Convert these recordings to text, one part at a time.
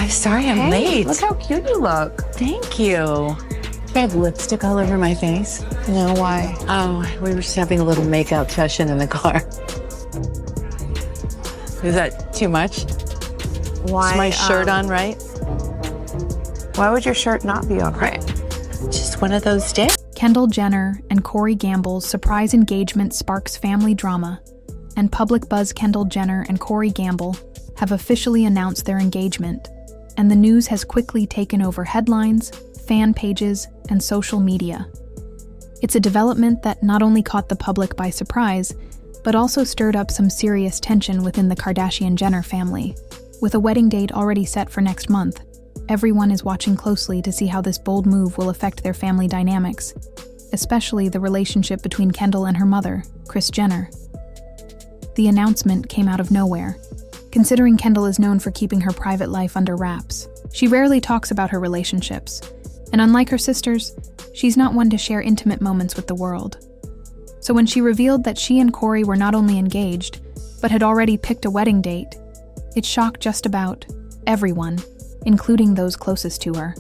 I'm sorry I'm late. Look how cute you look. Thank you. I have lipstick all over my face. No, why? Oh, we were just having a little makeout session in the car. Is that too much? Why? Is my shirt on right? Why would your shirt not be on right? Just one of those days. Kendall Jenner and Corey Gamble's surprise engagement sparks family drama, and public buzz. Kendall Jenner and Corey Gamble have officially announced their engagement, and the news has quickly taken over headlines, fan pages, and social media. It's a development that not only caught the public by surprise, but also stirred up some serious tension within the Kardashian-Jenner family. With a wedding date already set for next month, everyone is watching closely to see how this bold move will affect their family dynamics, especially the relationship between Kendall and her mother, Kris Jenner. The announcement came out of nowhere, considering Kendall is known for keeping her private life under wraps. She rarely talks about her relationships, and unlike her sisters, she's not one to share intimate moments with the world. So when she revealed that she and Corey were not only engaged, but had already picked a wedding date, it shocked just about everyone, including those closest to her.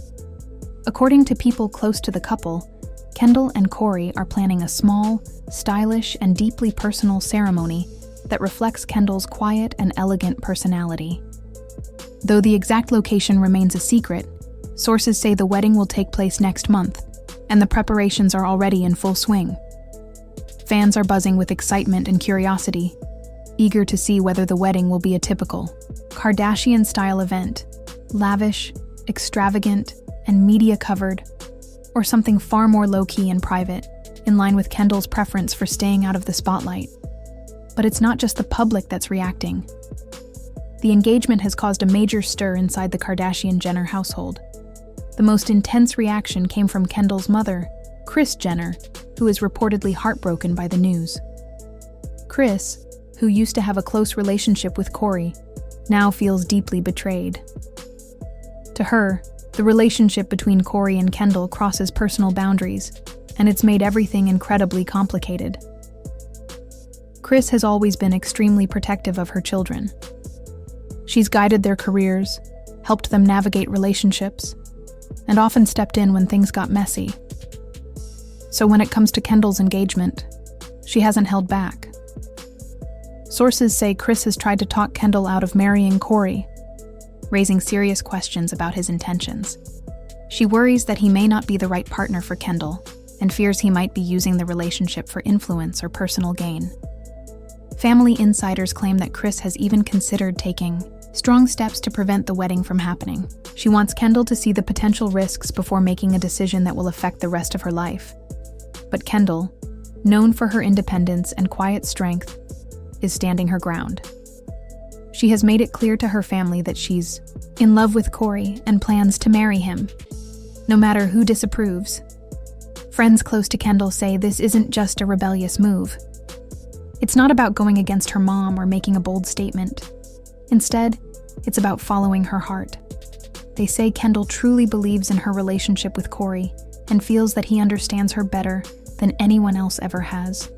According to people close to the couple, Kendall and Corey are planning a small, stylish, and deeply personal ceremony that reflects Kendall's quiet and elegant personality. Though the exact location remains a secret, sources say the wedding will take place next month, and the preparations are already in full swing. Fans are buzzing with excitement and curiosity, eager to see whether the wedding will be a typical Kardashian-style event, lavish, extravagant, and media-covered, or something far more low-key and private, in line with Kendall's preference for staying out of the spotlight. But it's not just the public that's reacting. The engagement has caused a major stir inside the Kardashian-Jenner household. The most intense reaction came from Kendall's mother, Kris Jenner, who is reportedly heartbroken by the news. Kris, who used to have a close relationship with Corey, now feels deeply betrayed. To her, the relationship between Corey and Kendall crosses personal boundaries, and it's made everything incredibly complicated. Kris has always been extremely protective of her children. She's guided their careers, helped them navigate relationships, and often stepped in when things got messy. So when it comes to Kendall's engagement, she hasn't held back. Sources say Kris has tried to talk Kendall out of marrying Corey, raising serious questions about his intentions. She worries that he may not be the right partner for Kendall, and fears he might be using the relationship for influence or personal gain. Family insiders claim that Kris has even considered taking strong steps to prevent the wedding from happening. She wants Kendall to see the potential risks before making a decision that will affect the rest of her life. But Kendall, known for her independence and quiet strength, is standing her ground. She has made it clear to her family that she's in love with Corey and plans to marry him, no matter who disapproves. Friends close to Kendall say this isn't just a rebellious move. It's not about going against her mom or making a bold statement. Instead, it's about following her heart. They say Kendall truly believes in her relationship with Corey and feels that he understands her better than anyone else ever has.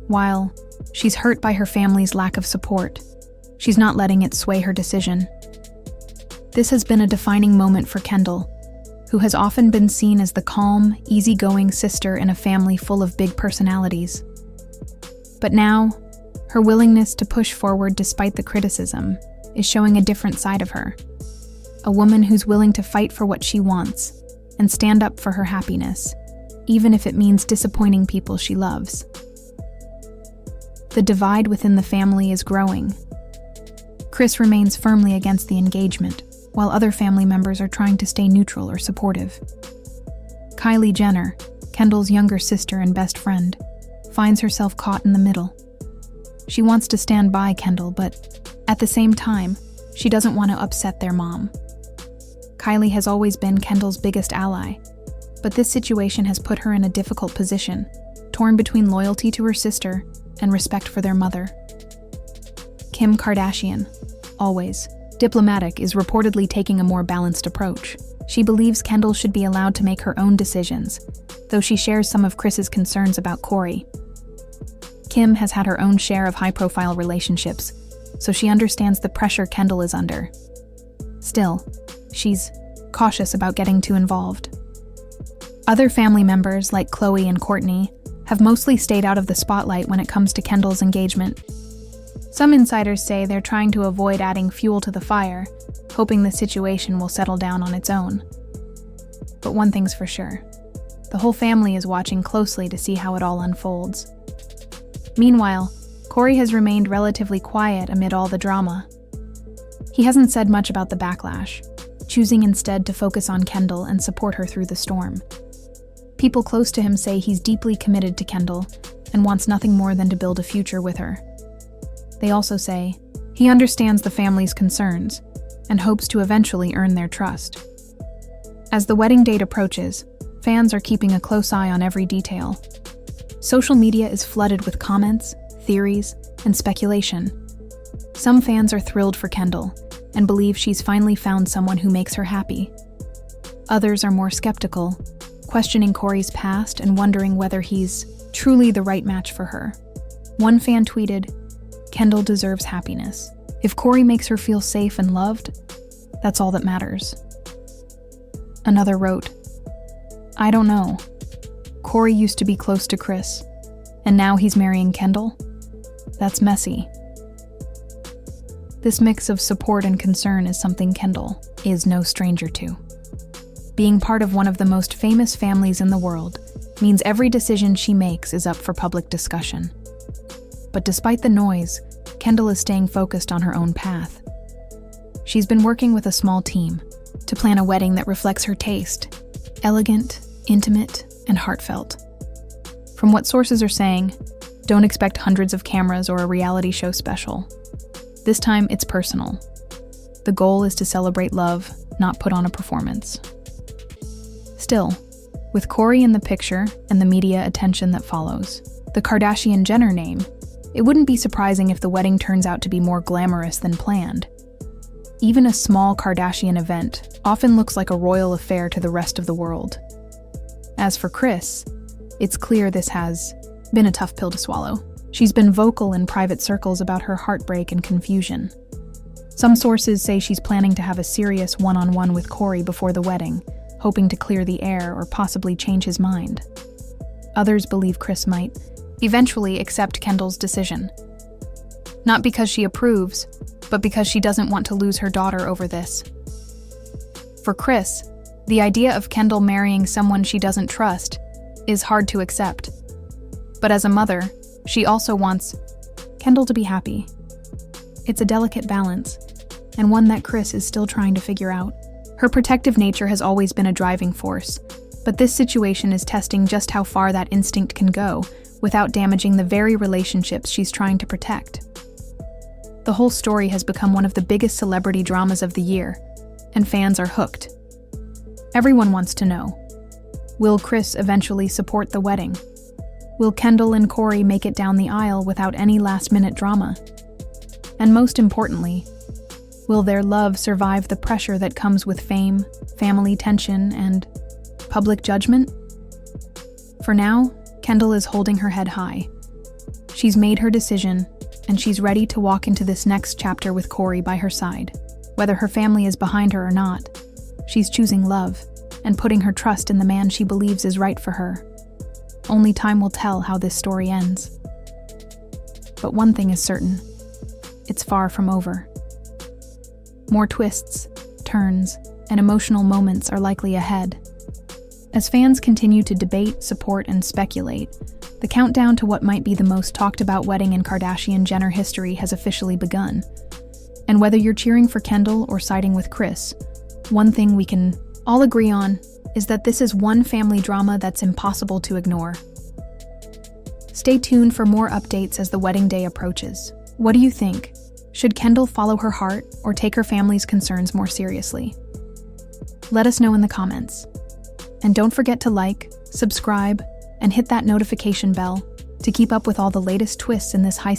While she's hurt by her family's lack of support, she's not letting it sway her decision. This has been a defining moment for Kendall, who has often been seen as the calm, easygoing sister in a family full of big personalities. But now, her willingness to push forward despite the criticism is showing a different side of her. A woman who's willing to fight for what she wants and stand up for her happiness, even if it means disappointing people she loves. The divide within the family is growing. Kris remains firmly against the engagement, while other family members are trying to stay neutral or supportive. Kylie Jenner, Kendall's younger sister and best friend, finds herself caught in the middle. She wants to stand by Kendall, but at the same time, she doesn't want to upset their mom. Kylie has always been Kendall's biggest ally, but this situation has put her in a difficult position, torn between loyalty to her sister and respect for their mother. Kim Kardashian, always diplomatic, is reportedly taking a more balanced approach. She believes Kendall should be allowed to make her own decisions, though she shares some of Kris's concerns about Corey. Kim has had her own share of high-profile relationships, so she understands the pressure Kendall is under. Still, she's cautious about getting too involved. Other family members, like Chloe and Courtney, have mostly stayed out of the spotlight when it comes to Kendall's engagement. Some insiders say they're trying to avoid adding fuel to the fire, hoping the situation will settle down on its own. But one thing's for sure, the whole family is watching closely to see how it all unfolds. Meanwhile, Corey has remained relatively quiet amid all the drama. He hasn't said much about the backlash, choosing instead to focus on Kendall and support her through the storm. People close to him say he's deeply committed to Kendall and wants nothing more than to build a future with her. They also say he understands the family's concerns and hopes to eventually earn their trust. As the wedding date approaches, fans are keeping a close eye on every detail. Social media is flooded with comments, theories, and speculation. Some fans are thrilled for Kendall and believe she's finally found someone who makes her happy. Others are more skeptical, questioning Corey's past and wondering whether he's truly the right match for her. One fan tweeted, "Kendall deserves happiness. If Corey makes her feel safe and loved, that's all that matters." Another wrote, "I don't know. Corey used to be close to Chris, and now he's marrying Kendall? That's messy." This mix of support and concern is something Kendall is no stranger to. Being part of one of the most famous families in the world means every decision she makes is up for public discussion. But despite the noise, Kendall is staying focused on her own path. She's been working with a small team to plan a wedding that reflects her taste: elegant, intimate, and heartfelt. From what sources are saying, don't expect hundreds of cameras or a reality show special. This time, it's personal. The goal is to celebrate love, not put on a performance. Still, with Corey in the picture and the media attention that follows, the Kardashian-Jenner name, it wouldn't be surprising if the wedding turns out to be more glamorous than planned. Even a small Kardashian event often looks like a royal affair to the rest of the world. As for Kris, it's clear this has been a tough pill to swallow. She's been vocal in private circles about her heartbreak and confusion. Some sources say she's planning to have a serious one-on-one with Corey before the wedding, hoping to clear the air or possibly change his mind. Others believe Kris might eventually accept Kendall's decision. Not because she approves, but because she doesn't want to lose her daughter over this. For Kris, the idea of Kendall marrying someone she doesn't trust is hard to accept. But as a mother, she also wants Kendall to be happy. It's a delicate balance, and one that Kris is still trying to figure out. Her protective nature has always been a driving force, but this situation is testing just how far that instinct can go without damaging the very relationships she's trying to protect. The whole story has become one of the biggest celebrity dramas of the year, and fans are hooked. Everyone wants to know, will Kris eventually support the wedding? Will Kendall and Corey make it down the aisle without any last-minute drama? And most importantly, will their love survive the pressure that comes with fame, family tension, and public judgment? For now, Kendall is holding her head high. She's made her decision, and she's ready to walk into this next chapter with Corey by her side. Whether her family is behind her or not, she's choosing love and putting her trust in the man she believes is right for her. Only time will tell how this story ends. But one thing is certain, it's far from over. More twists, turns, and emotional moments are likely ahead. As fans continue to debate, support, and speculate, the countdown to what might be the most talked about wedding in Kardashian-Jenner history has officially begun. And whether you're cheering for Kendall or siding with Kris, one thing we can all agree on is that this is one family drama that's impossible to ignore. Stay tuned for more updates as the wedding day approaches. What do you think? Should Kendall follow her heart or take her family's concerns more seriously? Let us know in the comments. And don't forget to like, subscribe, and hit that notification bell to keep up with all the latest twists in this high